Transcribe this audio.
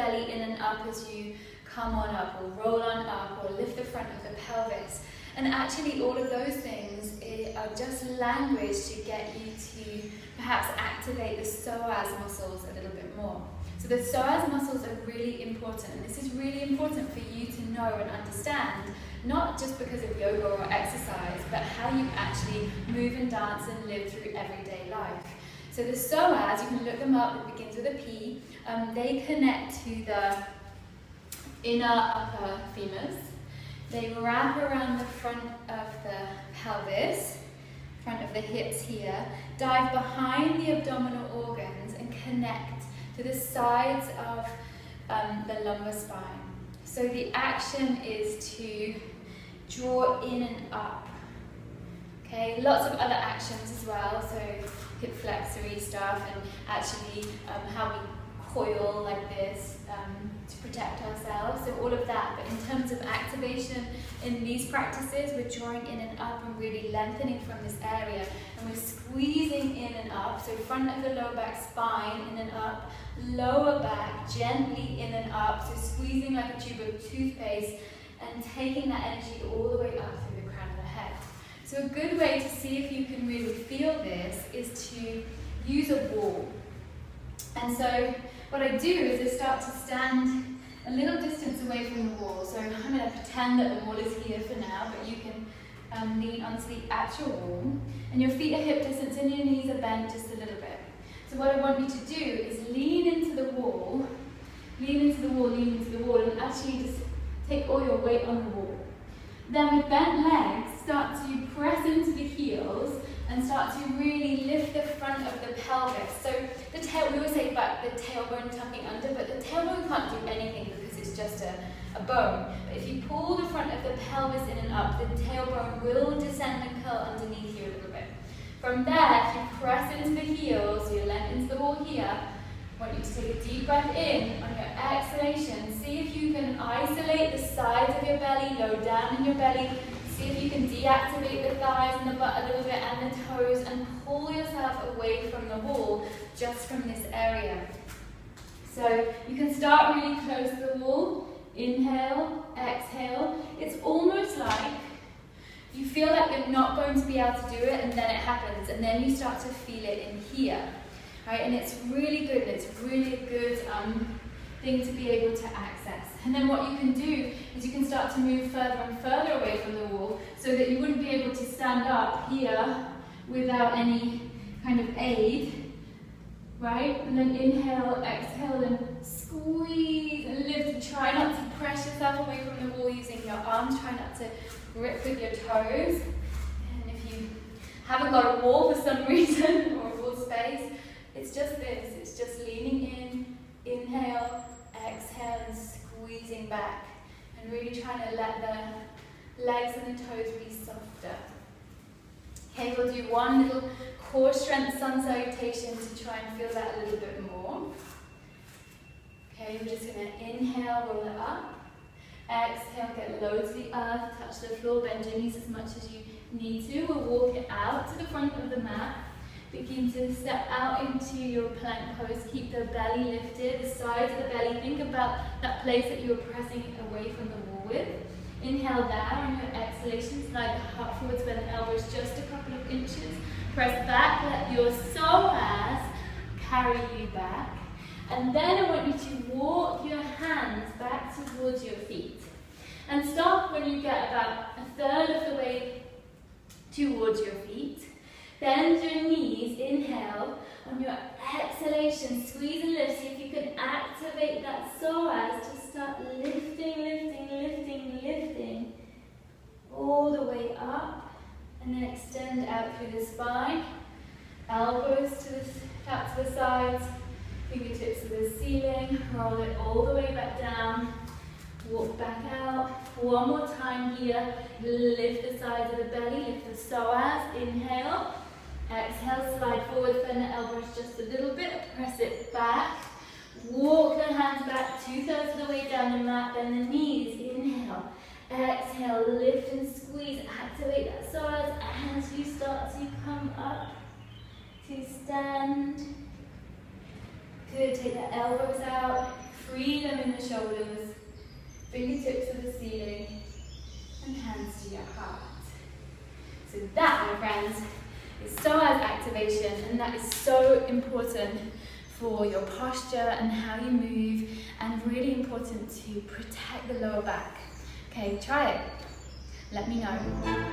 belly in and up as you come on up, or roll on up, or lift the front of the pelvis. And actually all of those things are just language to get you to perhaps activate the psoas muscles a little bit more. So the psoas muscles are really important, and this is really important for you to know and understand, not just because of yoga or exercise, but how you actually move and dance and live through everyday life. So the psoas, you can look them up, it begins with a P. They connect to the inner upper femurs. They wrap around the front of the pelvis, front of the hips here, dive behind the abdominal organs and connect to the sides of the lumbar spine. So the action is to draw in and up. Okay, lots of other actions as well, so hip flexory stuff, and actually how we coil like this to protect ourselves, so all of that. But in terms of activation in these practices, we're drawing in and up and really lengthening from this area, and we're squeezing in and up, so front of the lower back spine in and up, lower back gently in and up, so squeezing like a tube of toothpaste and taking that energy all the way up through the crown of the head. So a good way to see if you can really feel this is to use a wall. And so what I do is I start to stand a little distance away from the wall. So I'm going to pretend that the wall is here for now, but you can lean onto the actual wall. And your feet are hip distance and your knees are bent just a little bit. So what I want you to do is lean into the wall, lean into the wall, lean into the wall, and actually just take all your weight on the wall. Then with bent legs, start to press into the heels and start to really lift the front of the pelvis. So the tail, we always say about the tailbone tucking under, but the tailbone can't do anything because it's just a bone. But if you pull the front of the pelvis in and up, the tailbone will descend and curl underneath you a little bit. From there, if you press into the heels, you lengthen into the wall here, I want you to take a deep breath in. On your exhalation, see if you can isolate the sides of your belly, low down in your belly. See if you can deactivate the thighs and the butt a little bit and the toes, and pull yourself away from the wall just from this area. So you can start really close to the wall. Inhale, exhale. It's almost like you feel like you're not going to be able to do it, and then it happens, and then you start to feel it in here. Right? And it's really good, and it's really a good thing to be able to access. And then what you can do is you can start to move further and further away from the wall so that you wouldn't be able to stand up here without any kind of aid, right? And then inhale, exhale, and squeeze and lift. Try not to press yourself away from the wall using your arms. Try not to grip with your toes. And if you haven't got a wall for some reason or a wall space, it's just this. It's just leaning in, inhale, exhale, and squeezing back, and really trying to let the legs and the toes be softer. Okay, we'll do one little core strength sun salutation to try and feel that a little bit more. Okay, we're just going to inhale, roll it up. Exhale, get low to the earth, touch the floor, bend your knees as much as you need to. We'll walk it out to the front of the mat. Begin to step out into your plank pose. Keep the belly lifted, the sides of the belly. Think about that place that you were pressing away from the wall with. Inhale there, on your exhalation, slide the heart forwards where the elbow is just a couple of inches. Press back, let your psoas carry you back. And then I want you to walk your hands back towards your feet. And stop when you get about a third of the way towards your feet. Bend your knees, inhale. On your exhalation, squeeze and lift. See if you can activate that psoas to start lifting, lifting, lifting, lifting. All the way up. And then extend out through the spine. Elbows out to the sides. Fingertips to the ceiling. Roll it all the way back down. Walk back out. One more time here. Lift the sides of the belly. Lift the psoas. Inhale. Exhale, slide forward, bend the elbows just a little bit, press it back. Walk the hands back 2/3 of the way down the mat, bend the knees, inhale. Exhale, lift and squeeze, activate that psoas as you start to come up to stand. Good, take the elbows out, freedom in the shoulders, fingertips to the ceiling, and hands to your heart. So that, my friends, is psoas activation, and that is so important for your posture and how you move, and really important to protect the lower back. Okay, try it. Let me know.